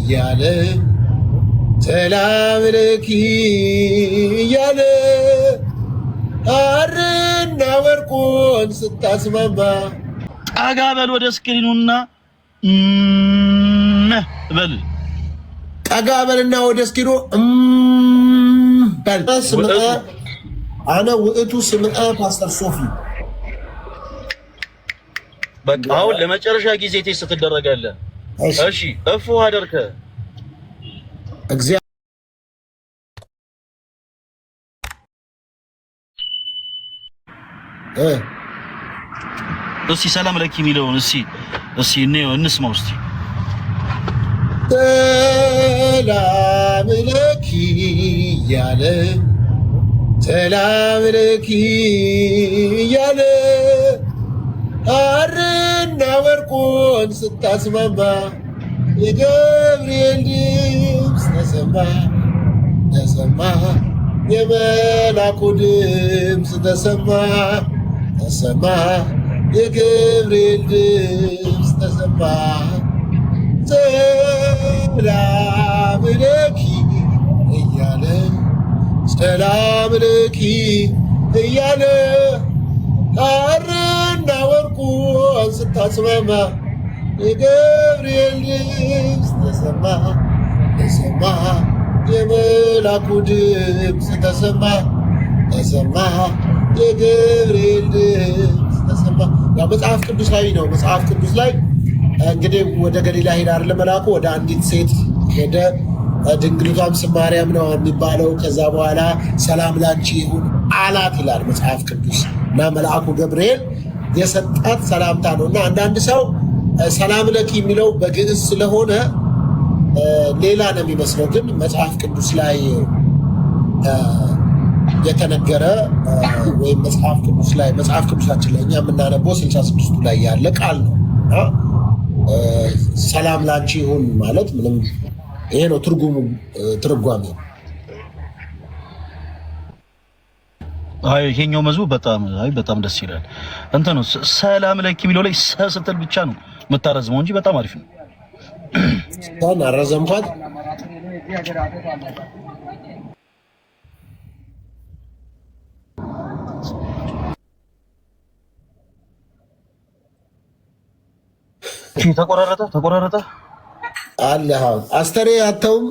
እያለ ሰላም ለኪ እያለ ሐርና ወርቁን ስታስማማ ጠጋ በል ወደ ስክሪኑና በል ጠጋ በልና ወደ ስክሪኑ በል አነ ውእቱ ስምዐ ፓስተር ሶፊ በቃ አሁን ለመጨረሻ ጊዜ ቴስት ትደረጋለህ። እሺ እፉ አደርከ እግዚአብሔር እስኪ ሰላም ለኪ የሚለውን እስኪ እንስማው እስኪ። ሰላም ለኪ እያለ ሰላም ለኪ እያለ ሐርና ወርቁን ስታስማማ የገብርኤል ድምፅ ተሰማ የመላኩ ድምፅ ተሰማ የገብርኤል ድምፅ ተሰማ ሰላም ለኪ እያለ ሰላም ለኪ እያለ ሐርና ወርቁን ስታስማማ የገብርኤል ድምፅ ተሰማ የመላኩ ድምፅ ተሰማ የገብርኤል ድምፅ ተሰማ። ያው መጽሐፍ ቅዱሳዊ ነው። መጽሐፍ ቅዱስ ላይ እንግዲህ ወደ ገሊላ ሄደ አይደል መልአኩ፣ ወደ አንዲት ሴት ሄደ። ድንግሊቷም ስም ማርያም ነው የሚባለው። ከዛ በኋላ ሰላም ላንቺ ይሁን አላት ይላል መጽሐፍ ቅዱስ። እና መልአኩ ገብርኤል የሰጣት ሰላምታ ነው። እና አንዳንድ ሰው ሰላም ለኪ የሚለው በግዕዝ ስለሆነ ሌላ ነው የሚመስለው፣ ግን መጽሐፍ ቅዱስ ላይ የተነገረ ወይም መጽሐፍ ቅዱሳችን ላይ እኛ የምናነበው 66ቱ ላይ ያለ ቃል ነው። ሰላም ላንቺ ይሁን ማለት ምንም ይሄ ነው ትርጓሜው። ይሄኛው መዝሙር በጣም ደስ ይላል። እንትን ነው ሰላም ለኪ የሚለው ላይ ስትል ብቻ ነው የምታረዝመው እንጂ በጣም አሪፍ ነው። አረዘምኳት። ተቆራረጠ አለ አስተሬ አተውም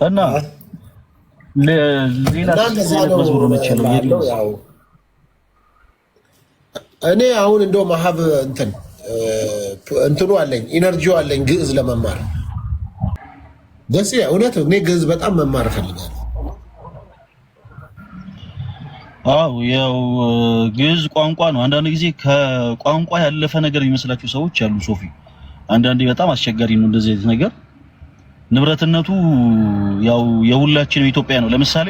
እና ሌላ መዝሙር ነው ያው እኔ አሁን እንደው ማህብ እንትኑ አለኝ ኢነርጂው አለኝ ግዕዝ ለመማር ደስ እውነት እኔ ግዕዝ በጣም መማር ፈልጋለሁ። ያው ግዕዝ ቋንቋ ነው። አንዳንድ ጊዜ ከቋንቋ ያለፈ ነገር የሚመስላቸው ሰዎች አሉ። ሶፊ አንዳንዴ በጣም አስቸጋሪ ነው እንደዚህ አይነት ነገር። ንብረትነቱ ያው የሁላችንም ኢትዮጵያ ነው። ለምሳሌ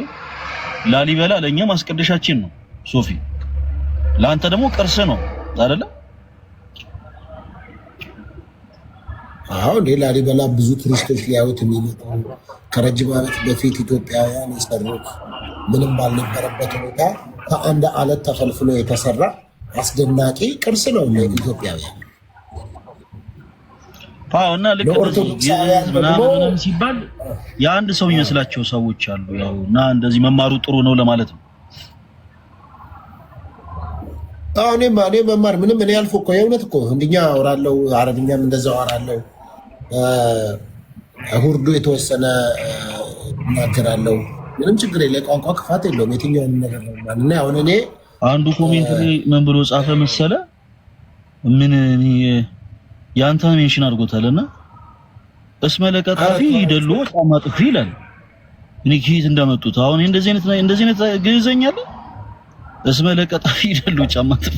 ላሊበላ ለኛ ማስቀደሻችን ነው ሶፊ፣ ለአንተ ደግሞ ቅርስ ነው አይደለ? እንዴ ላሊበላ ብዙ ቱሪስቶች ሊያዩት የሚመጡ ከረጅም ዓመት በፊት ኢትዮጵያውያን የሰሩት ምንም ባልነበረበት ሁኔታ ከአንድ አለት ተፈልፍሎ የተሰራ አስደናቂ ቅርስ ነው ለኢትዮጵያውያን። እና ለኦርቶዶክሳውያን ምናምን ሲባል የአንድ ሰው የሚመስላቸው ሰዎች አሉ። ያው እና እንደዚህ መማሩ ጥሩ ነው ለማለት ነው። እኔ መማር ምንም እኔ ያልፎ እኮ የእውነት እኮ ህንድኛ አወራለሁ፣ አረብኛም እንደዛው አወራለሁ፣ ሁርዱ የተወሰነ እናገራለሁ። ምንም ችግር የለ፣ ቋንቋ ክፋት የለውም። የትኛውን ነገር ነው እና አሁን እኔ አንዱ ኮሜንት ላይ ምን ብሎ ጻፈ መሰለ፣ ምን ያንተን ሜንሽን አድርጎታልና እስመ ለቀጣፊ ይደሉ ጫማ ጥፊ ይላል። እኔ ከየት እንዳመጡት አሁን እንደዚህ አይነት ግዕዘኛ አለ። እስመ ለቀጣፊ ይደሉ ጫማ ጥፊ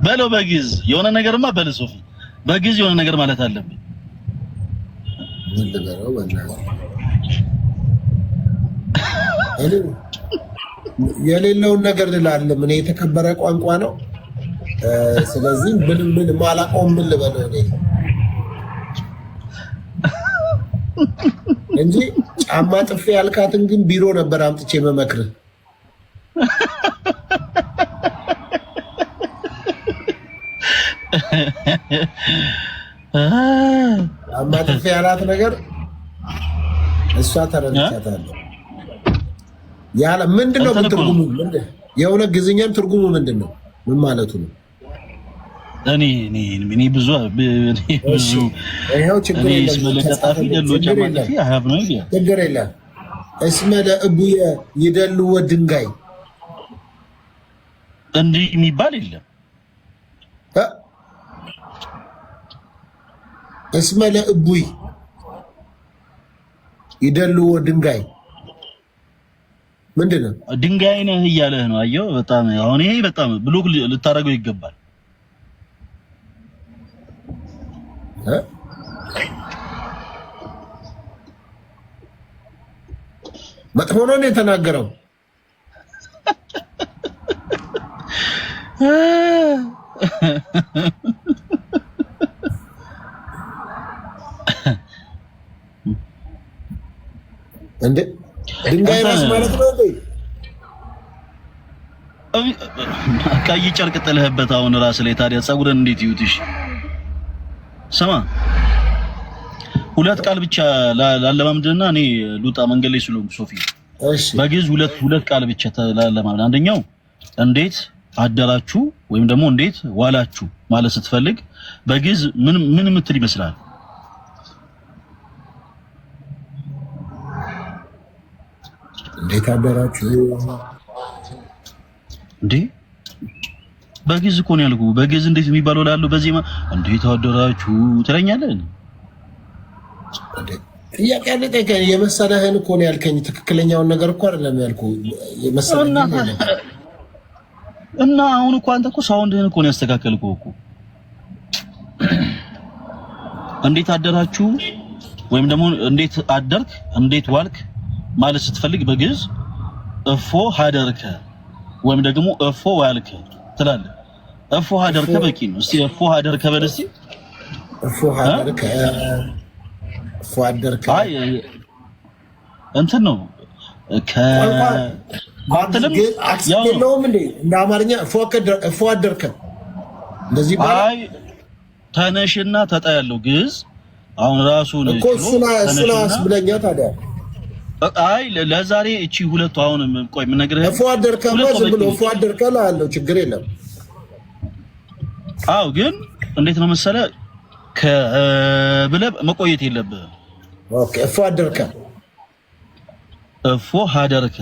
በለው በግዕዝ የሆነ ነገርማ በል ሶፊ፣ በግዕዝ የሆነ ነገር ማለት አለብን። የሌለውን ነገር ልላለ ምን የተከበረ ቋንቋ ነው። ስለዚህ ምን ማላቆም ምን ልበለው እኔ እንጂ ጫማ ጥፌ ያልካትን ግን ቢሮ ነበር አምጥቼ መመክርህ። ጫማ ጥፌ ያላት ነገር እሷ ተረድቻታለሁ። ያለ ምንድነው ትርጉሙ? ምንድነው የሆነ ግዝኛም ትርጉሙ ምንድነው? ምን ማለቱ ነው? እኔ ብዙ ይሄው ችግር የለም። እስመ ለእቡየ ይደልዎ ድንጋይ እንዲህ የሚባል የለም። እስመ ለእቡይ ይደልዎ ድንጋይ ምንድነው? ድንጋይ ነህ እያለህ ነው። አየው በጣም አሁን ይሄ በጣም ብሎክ ልታደርገው ይገባል። መጥፎ ነው የተናገረው። እንዴ ድንጋይ ራስ ማለት ነው እንዴ? ቀይ ጨርቅ ጥለህበት አሁን ራስ ላይ ታዲያ ፀጉርን እንዴት ይውጥሽ? ስማ ሁለት ቃል ብቻ ላለማምድና እኔ ሉጣ መንገድ ላይ ስለሆንኩ ሶፊ፣ እሺ በግዕዝ ሁለት ቃል ብቻ ላለማምድ። አንደኛው እንዴት አደራችሁ ወይም ደግሞ እንዴት ዋላችሁ ማለት ስትፈልግ በግዕዝ ምን ምትል ይመስላል? እንዴት አደራችሁ እንዴ? በግዕዝ እኮ ነው ያልኩህ። በግዕዝ እንዴት የሚባለው ላለው በዜማ እንዴት አደራችሁ ትለኛለህ? ጥያቄ አለኝ። የመሰለህን እኮ ነው ያልከኝ። ትክክለኛውን ነገር እኮ አይደለም ያልኩህ። የመሰለህን እና አሁን እኮ አንተ እኮ ሳውንድህን እኮ ነው ያስተካከልከው እኮ። እንዴት አደራችሁ ወይም ደግሞ እንዴት አደርክ እንዴት ዋልክ ማለት ስትፈልግ በግዕዝ እፎ ሀደርከ ወይም ደግሞ እፎ ዋልከ ትላለህ። እፎ ሀደርከ በቂ ነው። እስቲ እፎ ሀደርከ በል እስቲ። እፎ ሀደርከ እፎ ሀደርከ አይ እንትን ነው አትልም ያለውም እንዴ እንደ አማርኛ እፎ ሀደርከ እንደዚህ ባላ አይ ተነሽና ተጣ ያለው ግዕዝ አሁን ራሱ ነው እኮ እሱናስ ብለኛ ታዲያ። አይ ለዛሬ እቺ ሁለቱ አሁን ቆይ ምን ነገር እፎ ሀደርከ ዝም ብሎ እፎ ሀደርከ ላለው ችግር የለም። አው ግን እንዴት ነው መሰለ ከብለህ መቆየት የለብህም። ኦኬ እፎ ሀደርከ እፎ ሀደርከ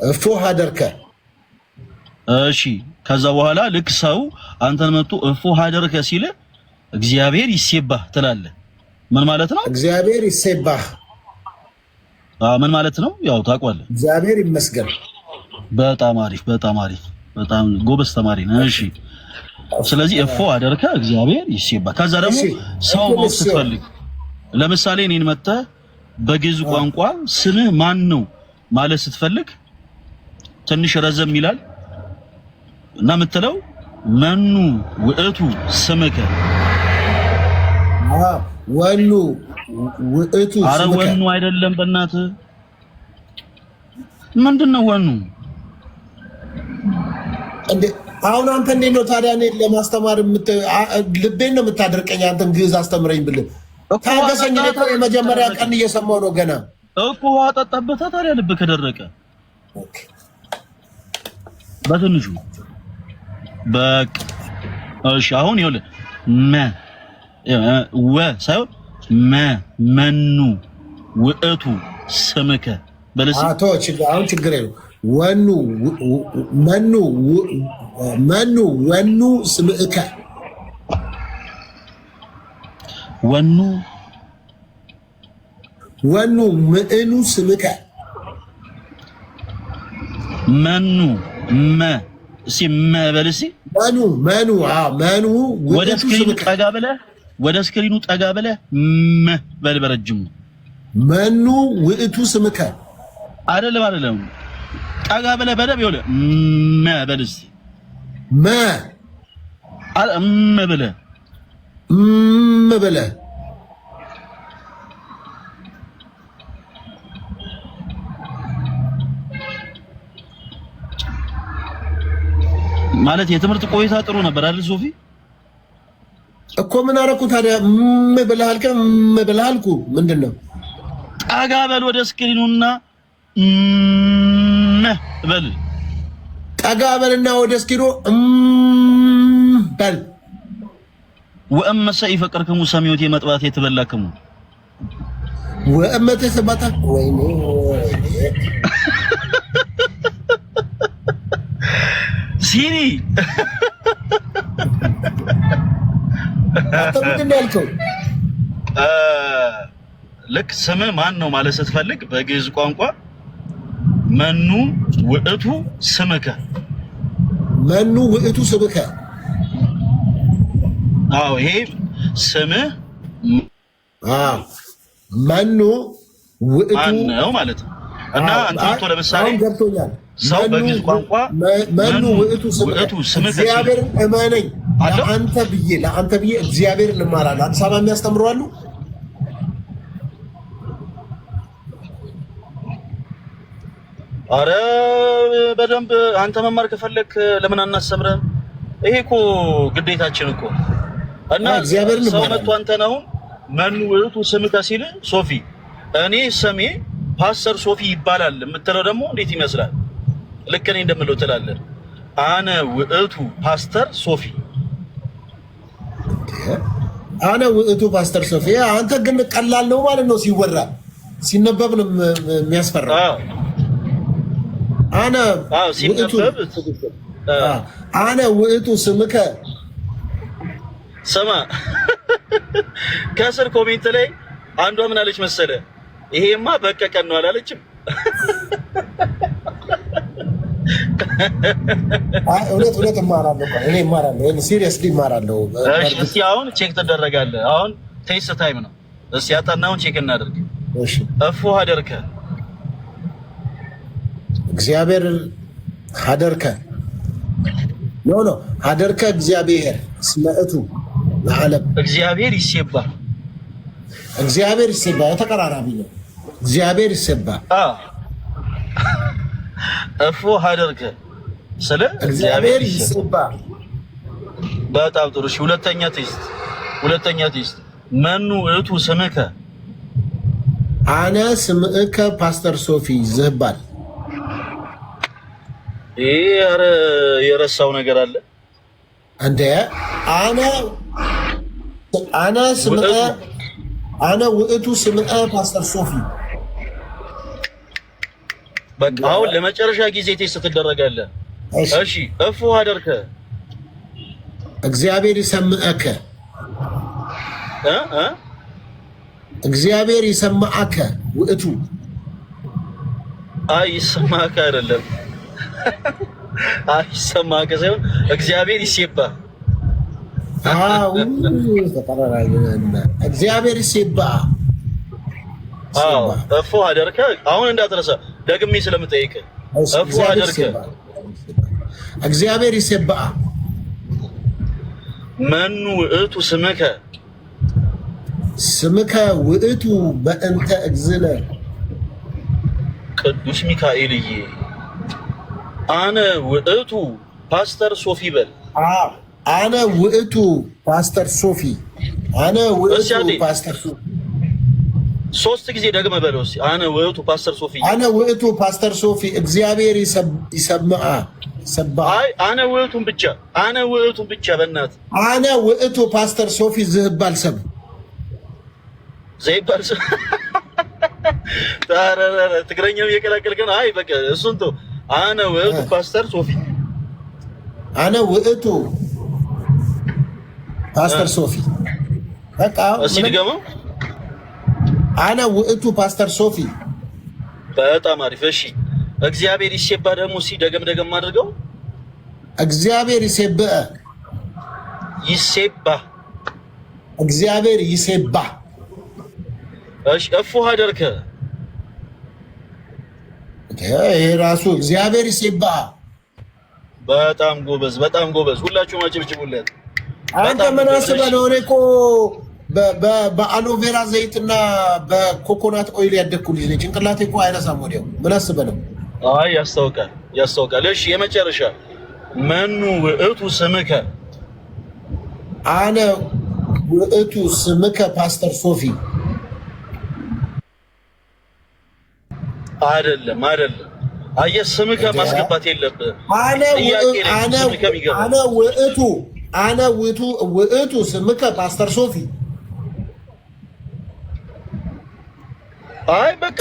እፎ ሀደርከ እሺ። ከዛ በኋላ ልክ ሰው አንተን መጥቶ እፎ ሀደርከ ሲል እግዚአብሔር ይሴባህ ትላለህ። ምን ማለት ነው? እግዚአብሔር ይሴባህ ምን ማለት ነው? ያው ታውቃለህ። እግዚአብሔር ይመስገን። በጣም አሪፍ በጣም አሪፍ በጣም ጎበዝ ተማሪ ነህ። እሺ ስለዚህ እፎ ሀደርከ እግዚአብሔር ይሴባህ። ከዛ ደግሞ ሰው ማውስ ስትፈልግ ለምሳሌ እኔን መጥተህ በግዕዝ ቋንቋ ስምህ ማን ነው ማለት ስትፈልግ ትንሽ ረዘም ይላል እና የምትለው መኑ ውእቱ ስምከ። ወኑ ውእቱ ስምከ። ኧረ ወኑ አይደለም በእናትህ ምንድነው ወኑ እንዴ? አሁን አንተ እንዴት ነው ታዲያ እኔን ለማስተማር ልቤን ነው የምታደርቀኝ? አንተን ግዕዝ አስተምረኝ ብልህ ታገሰኝ። እኮ የመጀመሪያ ቀን እየሰማሁ ነው ገና እኮ ውሃ ጠጣበታ። ታዲያ ልብ ከደረቀ በትንሹ በቃ እሺ። አሁን ይኸውልህ ወ ሳይሆን መኑ ውእቱ ስምከ በለሲ አቶ አሁን ችግር የለውም። መኑ ወኑ ስምከ ወኑ ምእኑ ስምከ መኑ እሺ በለሲ መኑ ወደ ስክሪኑ ጠጋ ብለህ በል በረጅሙ መኑ ውእቱ ስምከ አይደለም ጠጋ ብለህ በደብ ይኸውልህ በል እስኪ ብለህ ብለህ ማለት የትምህርት ቆይታ ጥሩ ነበር አይደል ሶፊ? እኮ ምን አደረኩ ታዲያ? ብለህ አልከ ብለህ አልኩ። ምንድን ነው? ጠጋ በል ወደ ስክሪኑና በል ጠጋ በልና ወደ ስክሪኑ በል ወእመሰ ይፈቅርክሙ ሰሚዮት የመጥባት የተበላክሙ ወእመተ ሰባታ ወይኔ ሲሪ ምንድን ነው ያልከው? ልክ ስምህ ማን ነው ማለት ስትፈልግ በግዕዝ ቋንቋ መኑ ውእቱ ስምከ መኑ ውእቱ ስምከ። አዎ ይሄ ስምህ መኑ ውእቱ ማን ነው ማለት ነው። እና አንተ ለምሳሌ ገብቶኛል። ሰው በግዕዝ ቋንቋ መኑ ውእቱ ስምከ እግዚአብሔርን እመነኝ ለአንተ ብዬ እግዚአብሔርን እማራለሁ። አዲስ አበባ የሚያስተምሩ አሉ። አረ በደንብ አንተ መማር ከፈለክ ለምን አናስተምርም? ይሄ እኮ ግዴታችን እኮ። እና እግዚአብሔርን ሰው መጥቶ አንተ ነው መኑ ውእቱ ስምከ ሲል ሶፊ እኔ ስሜ ፓስተር ሶፊ ይባላል የምትለው ደግሞ እንዴት ይመስላል? ልክ እኔ እንደምለው ትላለህ። አነ ውእቱ ፓስተር ሶፊ አነ ውእቱ ፓስተር ሶፊ። አንተ ግን ቀላል ነው ማለት ነው ሲወራ፣ ሲነበብ ነው የሚያስፈራው። አነ ውእቱ ስምከ ስማ። ከስር ኮሜንት ላይ አንዷ ምን አለች መሰለ? ይሄማ በቀቀን ነው አላለችም? እውነት እማራለሁ። እኔ እማራለሁ፣ ሲሪየስሊ እማራለሁ። እስኪ አሁን ቼክ ትደረጋለህ። አሁን ቴስት ታይም ነው። እስኪ ያጣናውን ቼክ እናደርግ። እሺ እፎ ሀደርከ እግዚአብሔር ሀደርከ ኖ ሀደርከ እግዚአብሔር ስመእቱ ለዓለም እግዚአብሔር ይሴባ ተቀራራቢ ነው። እግዚአብሔር ይሴባ እፎ ሀደርከ ስለ እግዚአብሔር ይሴባ። በጣም ጥሩ። እሺ ሁለተኛ ቴስት መኑ ውእቱ ስምከ አነ ስምከ ፓስተር ሶፊ ዝህባል። ኧረ የረሳው ነገር አለ እንደ አነ ውእቱ ስምዐ ፓስተር ሶፊ። በቃ አሁን ለመጨረሻ ጊዜ ቴስት ትደረጋለህ። እሺ እፎ ሀደርከ እግዚአብሔር ይሰምዐከ እግዚአብሔር ይሰማዐከ ውእቱ። አይ ይሰማዐከ አይደለም፣ አይ ይሰማዐከ ሳይሆን እግዚአብሔር ይሴባ። እግዚአብሔር ይሴባ። እፎ ሀደርከ አሁን እንዳትረሳ ደግሜ ስለምጠይቅ እፎ ሀደርከ እግዚአብሔር ይሴባ። መኑ ውእቱ ስምከ ውእቱ በእንተ እግዝእነ ቅዱስ ሚካኤልዬ አነ ውእቱ ፓስተር ሶፊ በል። አነ ውእቱ ፓስተር ሶፊ አነ ውእቱ ፓስተር ሶፊ። ሶስት ጊዜ ደግመህ በለው እስኪ። አነ ውእቱ ፓስተር ሶፊ አነ ውእቱ ፓስተር ሶፊ እግዚአብሔር ይሰማዓ ሰባ። አይ አነ ውእቱን ብቻ በእናትህ አነ ውእቱ ፓስተር ሶፊ ዝህባል ሰብ ዘይባል ሰብ ታረረ ትግረኛው እየቀላቀልክ ነው። አይ በቃ እሱን ተው። አነ ውእቱ ፓስተር ሶፊ አነ ውእቱ ፓስተር ሶፊ። በቃ እስኪ ድገመው። አነ ውእቱ ፓስተር ሶፊ። በጣም አሪፍ። እሺ እግዚአብሔር ይሴባ ደግሞ እስኪ ደገም አድርገው። እግዚአብሔር ይሴባ እግዚአብሔር ይሴባ። እሺ እፎ ሀደርከ ይሄ ራሱ እግዚአብሔር ይሴባ። በጣም ጎበዝ። ሁላችሁም አጨብጭቡለት። አንተ ምን አስበህ ነው? እኔ እኮ በአሎቬራ ዘይትና በኮኮናት ኦይል ያደግኩ ልጅ ነኝ። ጭንቅላቴ እኮ አይረሳም ወዲያው። ምን አስበህ ነው? አይ ያስታውቃል። እሺ የመጨረሻ መኑ ውእቱ ስምከ? አነ ውእቱ ስምከ ፓስተር ሶፊ። አይደለም አየህ፣ ስምከ ማስገባት የለብህም። አነ ውእቱ ስምከ ፓስተር ሶፊ። አይ በቃ